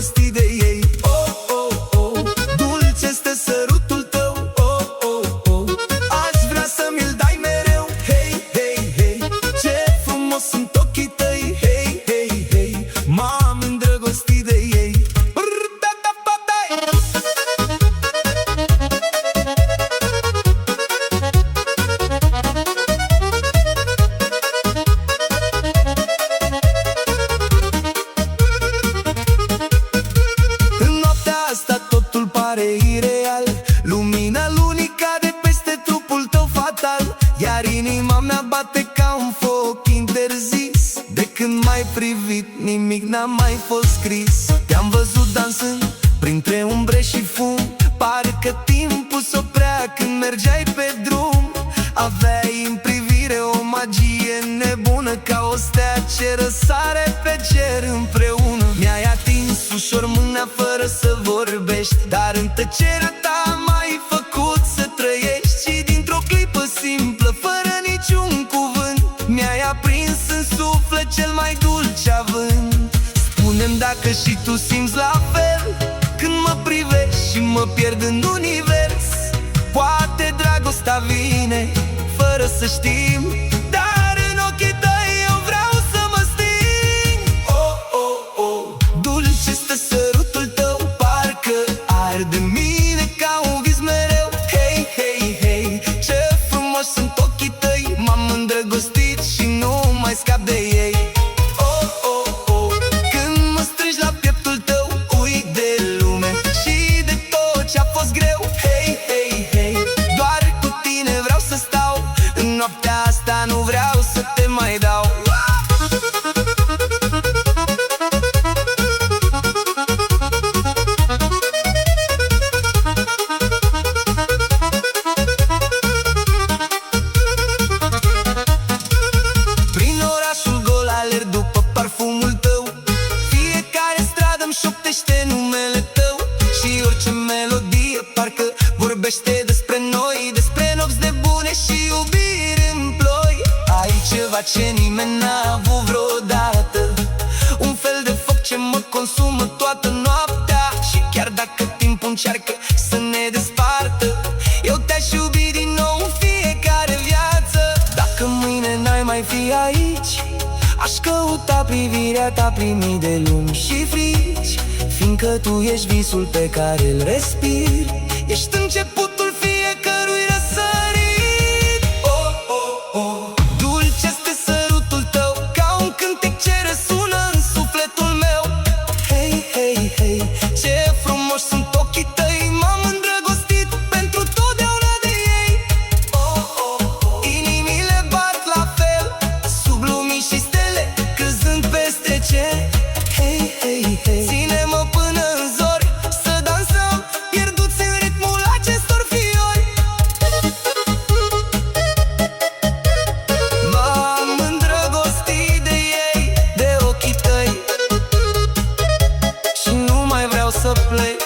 îndrăgostit de ei. Oh, oh, oh, dulce este sărutul tău. Oh, oh, oh, aș vrea să mi-l dai mereu. Hei, hei, hei, ce frumos sunt ochii tăi. Hei, hei, hei, m-am îndrăgostit de ei. Asta totul pare ireal. Lumina lunii cade peste trupul tău fatal, iar inima mea bate ca un foc interzis. De când m-ai privit, nimic n-a mai fost scris. Te-am văzut dansând printre umbre și fum, parcă timpul s-oprea când mergeai pe drum. Aveai în privire o magie nebună, ca o stea ce răsare pe cer împreună. Mi-ai atins ușor mâna fără să vorbești, dar în tăcerea ta m-ai făcut să trăiești. Și dintr-o clipă simplă, fără niciun cuvânt, mi-ai aprins în suflet cel mai dulce avânt. Spune-mi dacă și tu simți la fel când mă privești și mă pierd în univers. Poate dragostea vine fără să știm, dar în ochii tăi eu vreau să mă sting. Oh, oh, oh, dulce este sărutul tău, parcă arde în mine ca un vis mereu. Hei, hei, hei, ce frumos sunt ochii tăi, m-am îndrăgostit și nu mai scap de ei. Oh, oh, oh, când mă strângi la pieptul tău, uit de lume și de tot ce-a fost greu. Hei, hei, hei, doar cu tine vreau să stau, în noaptea asta nu vreau să te mai dau. Prin orașul gol alerg după parfumul tău, fiecare stradă-mi șoptește numele tău. Și orice melodie parcă vorbește despre noi, despre nopți de bune și iubiri în ploi. Ai ceva ce nimeni n-a avut vreodată, un fel de foc ce mă consumă toată noaptea. Și chiar dacă timpul încearcă să ne despartă, eu te-aș iubi din nou în fiecare viață. Dacă mâine n-ai mai fi aici, aș căuta privirea ta prin mii de lumi și frici, fiindcă tu ești visul pe care îl respir, ești începutul fiecărui răsărit. Oh, oh, oh, dulce este sărutul tău, ca un cântec ce răsună în sufletul meu. Hei, hei, hei, ce frumos sunt ochii tăi, m-am îndrăgostit pentru totdeauna de ei. Oh, oh, oh, inimile bat la fel, sub lumini și stele, căzând peste cer. Hei, hei, hei, ține-mă până în zori, să dansăm, pierduți în ritmul acestor fiori. M-am îndrăgostit de ei, de ochii tăi, și nu mai vreau să plec.